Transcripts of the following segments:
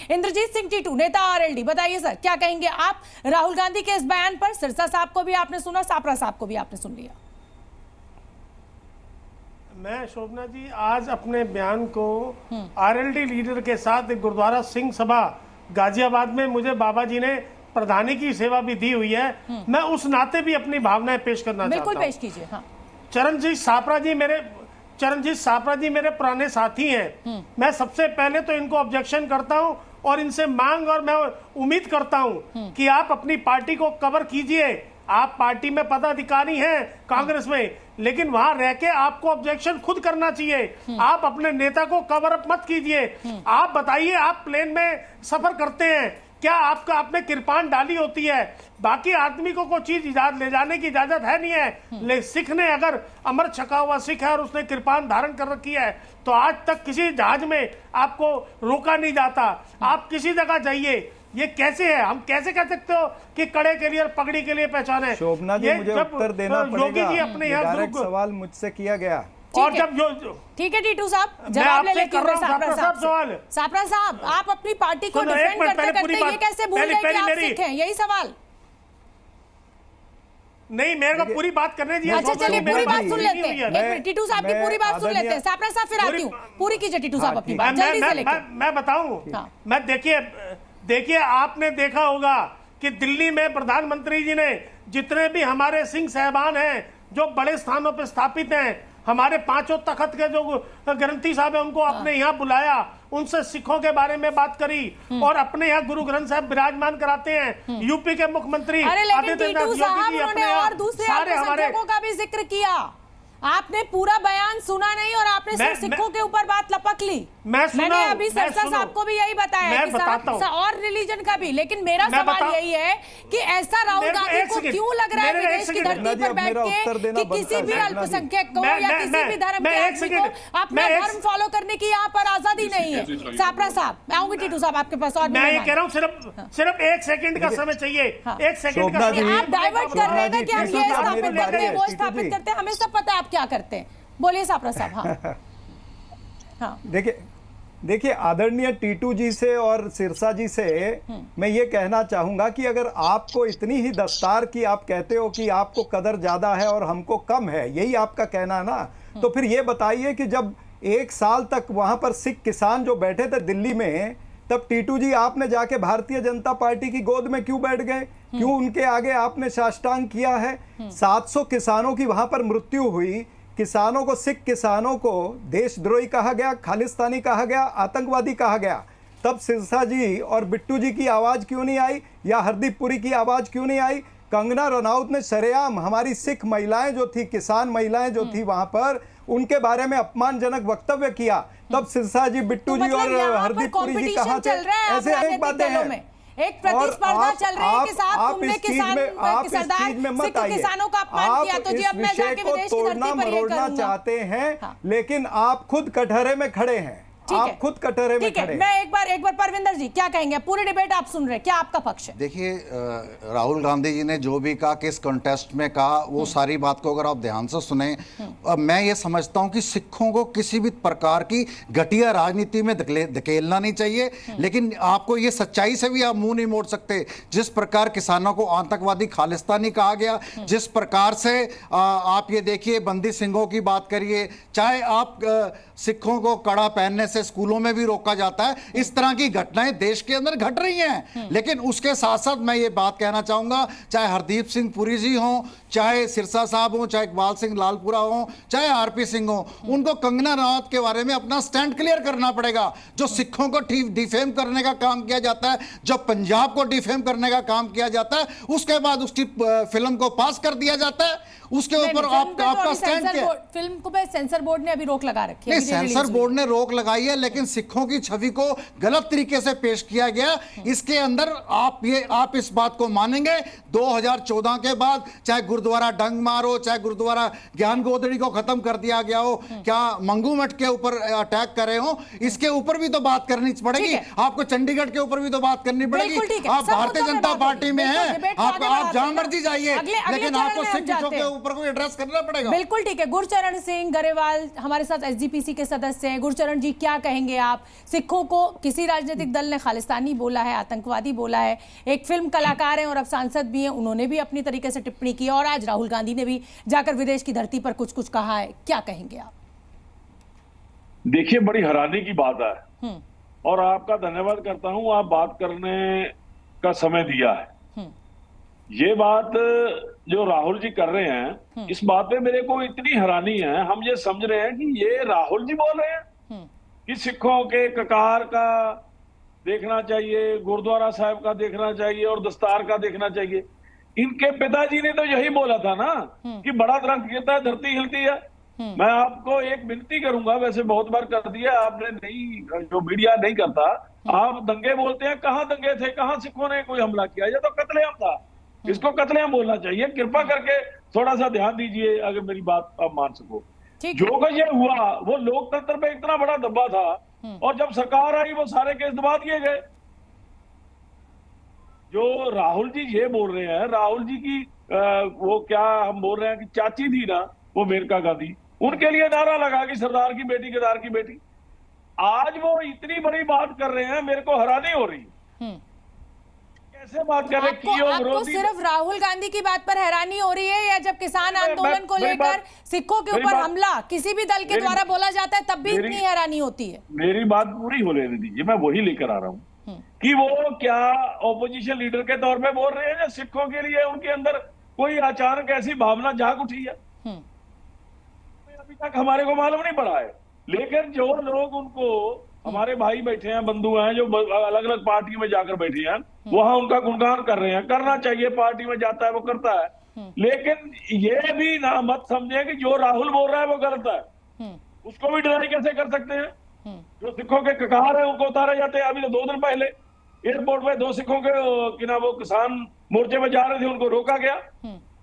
इंद्रजीत सिंह टीटू, नेता आरएलडी, बताइए सर क्या कहेंगे आप राहुल गांधी के इस बयान पर? सिरसा साहब को भी आपने सुना, सापरा साहब को भी आपने सुन लिया। मैं शोभना जी आज अपने बयान को आरएलडी लीडर के साथ गुरुद्वारा सिंह सभा गाजियाबाद में मुझे बाबा जी ने प्रधानी की सेवा भी दी हुई है, मैं उस नाते भी अपनी भावनाएं पेश करना चाहता हूं। बिल्कुल पेश कीजिए। हाँ। चरणजीत सापरा जी मेरे पुराने साथी हैं। मैं सबसे पहले तो इनको ऑब्जेक्शन करता हूं और इनसे मांग और मैं उम्मीद करता हूं कि आप अपनी पार्टी को कवर कीजिए। आप पार्टी में पदाधिकारी हैं कांग्रेस में, लेकिन वहां रह के आपको ऑब्जेक्शन खुद करना चाहिए। आप अपने नेता को कवर अप मत कीजिए। आप बताइए, आप प्लेन में सफर करते हैं, क्या आपने कृपान डाली होती है? बाकी आदमी को कोई चीज ले जाने की इजाजत है नहीं है। सिख ने अगर अमर छका हुआ सिख है और उसने कृपान धारण कर रखी है तो आज तक किसी जहाज में आपको रोका नहीं जाता। आप किसी जगह जाइए, ये कैसे है? हम कैसे कह सकते हो कि कड़े के लिए और पगड़ी के लिए पहचान है? शोभना जी, मुझे उत्तर देना पड़ेगा। योगी जी अपने यहाँ सवाल मुझसे किया गया और जब ठीक है टीटू साहब जवाब ले लेते हैं। सापरा साहब, आप अपनी पार्टी को डिफेंड करते करते ये कैसे भूल गए कि आप सिख हैं? यही सवाल नहीं, मेरे को पूरी बात करने दीजिए। अच्छा चलिए पूरी बात सुन लेते हैं। टीटू साहब की पूरी बात सुन लेते हैं। सापरा साहब फिर आती हूँ, पूरी कीजिए टीटू साहब अपनी बात जल्दी से लेके। मैं बताऊं, मैं देखिए आपने देखा होगा कि दिल्ली में प्रधानमंत्री जी ने जितने भी हमारे सिंह साहबान हैं जो बड़े स्थानों पर स्थापित हैं, हमारे पांचों तखत के जो ग्रंथी साहब है उनको अपने यहाँ बुलाया, उनसे सिखों के बारे में बात करी और अपने यहाँ गुरु ग्रंथ साहब विराजमान कराते हैं। यूपी के मुख्यमंत्री आदित्यनाथ योगी जी अपने और दूसरे अल्पसंख्यकों का भी जिक्र किया। आपने पूरा बयान सुना नहीं और आपने सिर्फ सिखों के ऊपर बात लपक ली। मैंने अभी सरसा साहब को भी यही बताया कि और रिलीजन का भी, लेकिन मेरा सवाल यही है कि ऐसा राहुल गांधी को क्यों लग रहा है विदेश की धरती पर बैठ के कि किसी भी अल्पसंख्यक को या किसी भी धर्म के आदमी को अपना धर्म फॉलो करने की यहाँ पर आजादी नहीं है। सापरा साहब, मैं आऊंगी टीटू साहब आपके पास। और मैं ये कह रहा हूँ सिर्फ 1 सेकंड का समय चाहिए। 1 सेकंड का। आप डाइवर्ट कर रहे हैं कि हम ये स्थापित करते हैं, वो स्थापित करते हैं, हमें सब पता है आप क्या करते हैं। बोलिए सापरा साहब। हाँ देखिए आदरणीय टीटू जी से और सिरसा जी से मैं ये कहना चाहूंगा कि अगर आपको इतनी ही दस्तार की आप कहते हो कि आपको कदर ज्यादा है और हमको कम है, यही आपका कहना है ना, तो फिर ये बताइए कि जब 1 साल तक वहां पर सिख किसान जो बैठे थे दिल्ली में, तब टीटू जी आपने जाके भारतीय जनता पार्टी की गोद में क्यों बैठ गए? क्यों उनके आगे आपने साष्टांग किया है? 700 किसानों की वहां पर मृत्यु हुई। किसानों को, सिख किसानों को देशद्रोही कहा गया, खालिस्तानी कहा गया, आतंकवादी कहा गया। तब सिरसा जी और बिट्टू जी की आवाज क्यों नहीं आई, या हरदीप पुरी की आवाज क्यों नहीं आई? कंगना रनौत ने सरेआम हमारी सिख महिलाएं जो थी, किसान महिलाएं जो थी वहां पर, उनके बारे में अपमानजनक वक्तव्य किया। तब सिरसा जी, बिट्टू जी और हरदीप पुरी जी कहां थे? ऐसे अनेक बातें हैं। एक प्रतिस्पर्धा चल रही है कि साहब तुमने किसानों का अपमान किया तो जी अब मैं जाके विदेश की धरती पर ये करूंगा। चाहते हैं लेकिन आप खुद कटहरे में खड़े हैं। आप खुद कटहरे में खड़े हैं। मैं एक बार परविंदर जी क्या कहेंगे? पूरी डिबेट आप सुन रहे हैं, क्या आपका पक्ष है? देखिए राहुल गांधी जी ने जो भी कहा, किस कॉन्टेस्ट में कहा, वो सारी बात को अगर आप ध्यान से सुने, मैं ये समझता हूं कि सिखों को किसी भी प्रकार की घटिया राजनीति में धकेलना नहीं चाहिए, लेकिन आपको ये सच्चाई से भी आप मुंह नहीं मोड़ सकते। जिस प्रकार किसानों को आतंकवादी खालिस्तानी कहा गया, जिस प्रकार से आप ये देखिए बंदी सिंहों की बात करिए, चाहे आप सिखों को कड़ा पहनने से स्कूलों में भी रोका जाता है, इस तरह की घटनाएं देश के अंदर घट रही हैं। लेकिन उसके साथ साथ मैं ये बात कहना चाहूंगा, चाहे हरदीप सिंह पुरी जी हों, चाहे सिरसा साहब हों, चाहे इकबाल सिंह लालपुरा हों, चाहे आरपी सिंह हों, उनको कंगना रनौत के बारे में अपना स्टैंड क्लियर करना पड़ेगा। जो सिखों को डिफेम करने का काम किया जाता है, जो पंजाब को डिफेम करने का काम किया जाता है, उसके बाद उसकी फिल्म को पास कर दिया जाता है। उसके ऊपर आपका स्टैंड क्या? फिल्म को सेंसर बोर्ड ने अभी रोक लगा रखी है। सेंसर बोर्ड ने रोक लगाई है, लेकिन सिखों की छवि को गलत तरीके से पेश किया गया। इसके अंदर आप इस बात को मानेंगे 2014 के बाद चाहे गुरुद्वारा डंग मारो, चाहे गुरुद्वारा ज्ञान गोदड़ी को खत्म कर दिया गया हो, क्या मंगू मठ के ऊपर अटैक करे हो, इसके ऊपर भी तो बात करनी पड़ेगी। आपको चंडीगढ़ के ऊपर भी तो बात करनी पड़ेगी। आप भारतीय जनता पार्टी में हैं, आप जहां मर्जी जाइए, लेकिन आपको सिखों के ऊपर को एड्रेस करना पड़ेगा। बिल्कुल ठीक है। गुरचरण सिंह गरेवाल हमारे साथ एसजीपीसी के सदस्य हैं। गुरचरण जी क्या क्या कहेंगे आप? सिखों को किसी राजनीतिक दल ने खालिस्तानी बोला है, आतंकवादी बोला है, एक फिल्म कलाकार हैं और अब सांसद भी हैं, उन्होंने भी अपनी तरीके से टिप्पणी की, और आज राहुल गांधी ने भी जाकर विदेश की धरती पर कुछ कुछ कहा है। क्या कहेंगे आप? देखिए, बड़ी हैरानी की बात है और आपका धन्यवाद करता हूं, आप बात करने का समय दिया है। ये बात जो राहुल जी कर रहे हैं, इस बात पे मेरे को इतनी हैरानी है। हम ये समझ रहे हैं कि ये राहुल जी बोल रहे हैं कि सिखों के ककार का देखना चाहिए, गुरुद्वारा साहब का देखना चाहिए और दस्तार का देखना चाहिए। इनके पिताजी ने तो यही बोला था ना कि बड़ा दरख्त गिरता है धरती हिलती है। मैं आपको एक विनती करूंगा, वैसे बहुत बार कर दिया आपने, नहीं जो मीडिया नहीं करता, आप दंगे बोलते हैं। कहां दंगे थे, कहां सिखों ने कोई हमला किया? ये तो कत्लेआम था, इसको कत्लेआम बोलना चाहिए। कृपा करके थोड़ा सा ध्यान दीजिए, अगर मेरी बात आप मान सको। जो कुछ ये हुआ वो लोकतंत्र पे इतना बड़ा दबा था, और जब सरकार आई वो सारे केस दबा दिए गए। जो राहुल जी ये बोल रहे हैं, राहुल जी की वो क्या हम बोल रहे हैं कि चाची थी ना वो मेनका गांधी, उनके लिए नारा लगा कि सरदार की बेटी केदार की बेटी। आज वो इतनी बड़ी बात कर रहे हैं, मेरे को हैरानी हो रही है। कैसे बात कर रहे हैं? आपको सिर्फ राहुल गांधी की बात पर हैरानी हो रही है, या जब किसान आंदोलन को लेकर सिखों के ऊपर हमला किसी भी दल के द्वारा बोला जाता है तब भी इतनी हैरानी होती है? मेरी बात पूरी हो लेने दीजिए, मैं वही लेकर आ रहा हूँ कि वो क्या ऑपोजिशन लीडर के तौर पे बोल रहे हैं या सिखों के लिए उनके अंदर कोई अचानक ऐसी भावना जाग उठी है? अभी तक हमारे को मालूम नहीं पड़ा है। लेकिन जो लोग उनको, हमारे भाई बैठे हैं, बंधु हैं जो अलग अलग पार्टी में जाकर बैठे हैं, वहां उनका गुणगान कर रहे हैं। करना चाहिए, पार्टी में जाता है वो करता है। लेकिन ये भी ना मत समझे कि जो राहुल बोल रहा है वो गलत है, उसको भी डिनाई कैसे कर सकते हैं? जो सिखों के ककार है उनको उतारे जाते हैं। अभी तो 2 दिन पहले एयरपोर्ट पे 2 सिखों के कि ना वो किसान मोर्चे में जा रहे थे, उनको रोका गया,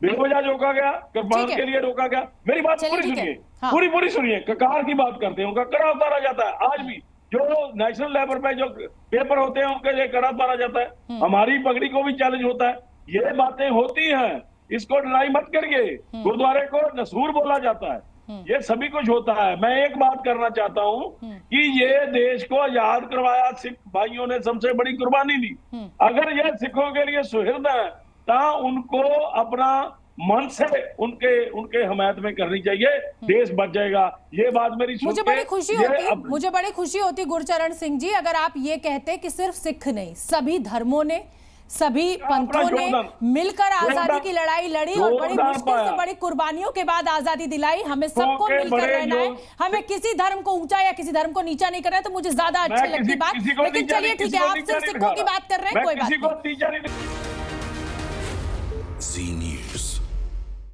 बेवजह रोका गया, कृपाण के लिए रोका गया। मेरी बात पूरी सुनिए, पूरी सुनिए। ककार की बात करते हैं, उनका कड़ा उतारा जाता है। आज भी जो नेशनल लेवल पे जो पेपर होते हैं उनके लिए कड़ा उतारा जाता है। हमारी पगड़ी को भी चैलेंज होता है। ये बातें होती हैं, इसको डिनाई मत करिए। गुरुद्वारे को नसूर बोला जाता है, ये सभी कुछ होता है। मैं एक बात करना चाहता हूँ कि ये देश को आजाद करवाया सिख भाइयों ने, सबसे बड़ी कुर्बानी दी। अगर ये सिखों के लिए सुहृद है तो उनको अपना मन से उनके हमायत में करनी चाहिए, देश बच जाएगा। ये बात मेरी मुझे बड़ी खुशी होती गुरचरण सिंह जी, अगर आप ये कहते कि सिर्फ सिख नहीं, सभी धर्मों ने, सभी पंथों ने मिलकर आजादी की लड़ाई लड़ी और बड़ी मुश्किल से बड़ी कुर्बानियों के बाद आजादी दिलाई। हमें सबको मिलकर रहना है, हमें किसी धर्म को ऊंचा या किसी धर्म को नीचा नहीं करना है। तो मुझे ज्यादा अच्छी लगती बात, लेकिन चलिए ठीक है, आप सिर्फ सिखों की बात कर रहे हैं, कोई बात नहीं। जी न्यूज़।